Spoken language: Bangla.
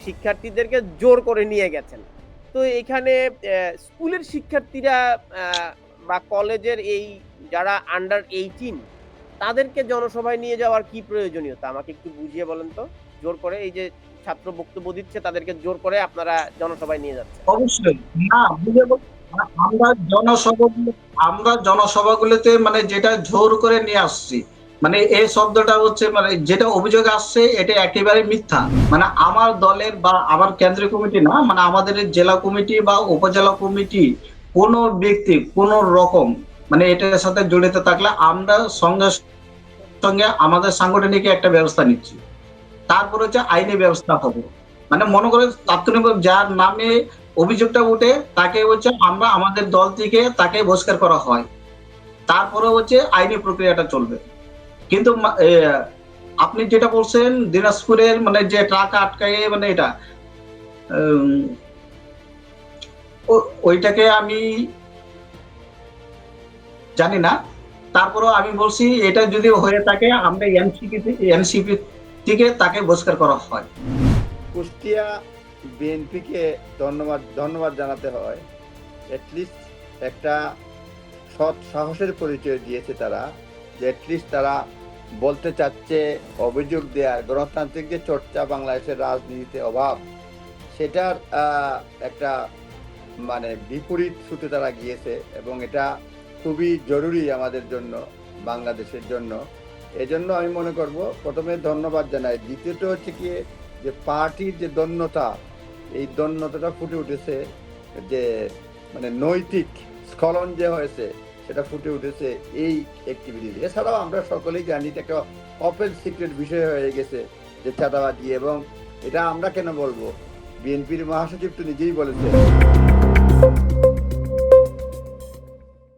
শিক্ষার্থীদেরকে জোর করে নিয়ে গেছেন। তো এখানে স্কুলের শিক্ষার্থীরা আ বা কলেজের এই যারা আন্ডার 18 তাদেরকে জনসভায় নিয়ে যাওয়ার কি প্রয়োজনীয়তা? আমাকে একটু বুঝিয়ে বলেন তো? জোর করে এই যে ছাত্র বক্তব্য দিচ্ছে তাদেরকে জোর করে আপনারা জনসভায় নিয়ে যাচ্ছেন। অবশ্যই। না, বুঝে আমরা জনসভাগুলোতে মানে যেটা জোর করে নিয়ে আসছি। মানে এই শব্দটা হচ্ছে মানে যেটা অভিযোগ আসছে এটা একেবারে মিথ্যা। মানে আমার দলের বা আমার কেন্দ্রীয় কমিটি না, মানে আমাদের এই জেলা কমিটি বা উপজেলা কমিটি কোন ব্যক্তি কোন রকম মানে এটার সাথে জড়িত থাকলে আমরা সঙ্গে সঙ্গে আমাদের সাংগঠনিক একটা ব্যবস্থা নিচ্ছি। তারপর হচ্ছে আইনি ব্যবস্থা হবে। মানে মনে করেন তাৎক্ষণিকভাবে যার নামে অভিযোগটা উঠে তাকে হচ্ছে আমরা আমাদের দল থেকে তাকে বহিষ্কার করা হয়। তারপরে হচ্ছে আইনি প্রক্রিয়াটা চলবে। কিন্তু আপনি যেটা বলছেন দিনাজপুরের মানে যে ট্রাক আটকায়ে মানে এটা উম, ওইটাকে আমি জানি না। তারপরেও আমি বলছি এটা যদি হয়ে থাকে আমরা এনসিপি থেকে তাকে বহিষ্কার করা হয়। কুষ্টিয়া বিএনপিকে ধন্যবাদ জানাতে হয়। এটলিস্ট একটা সৎ সাহসের পরিচয় দিয়েছে তারা, যে এটলিস্ট তারা বলতে চাচ্ছে অভিযোগ দেওয়ার গণতান্ত্রিক যে চর্চা বাংলাদেশের রাজনীতিতে অভাব, সেটার একটা মানে বিপরীত ছুটে তারা গিয়েছে, এবং এটা খুবই জরুরি আমাদের জন্য, বাংলাদেশের জন্য। এজন্য আমি মনে করব প্রথমে ধন্যবাদ জানাই। দ্বিতীয়ত হচ্ছে কি, যে পার্টির যে দন্যতা, এই দন্যতাটা ফুটে উঠেছে, যে মানে নৈতিক স্খলন যে হয়েছে সেটা ফুটে উঠেছে এই অ্যাক্টিভিটি। এছাড়াও আমরা সকলেই জানি এটা একটা ওপেন সিক্রেট বিষয় হয়ে গেছে যে চাঁদাবাজি, এবং এটা আমরা কেন বলবো, বিএনপির মহাসচিব তো নিজেই বলেছেন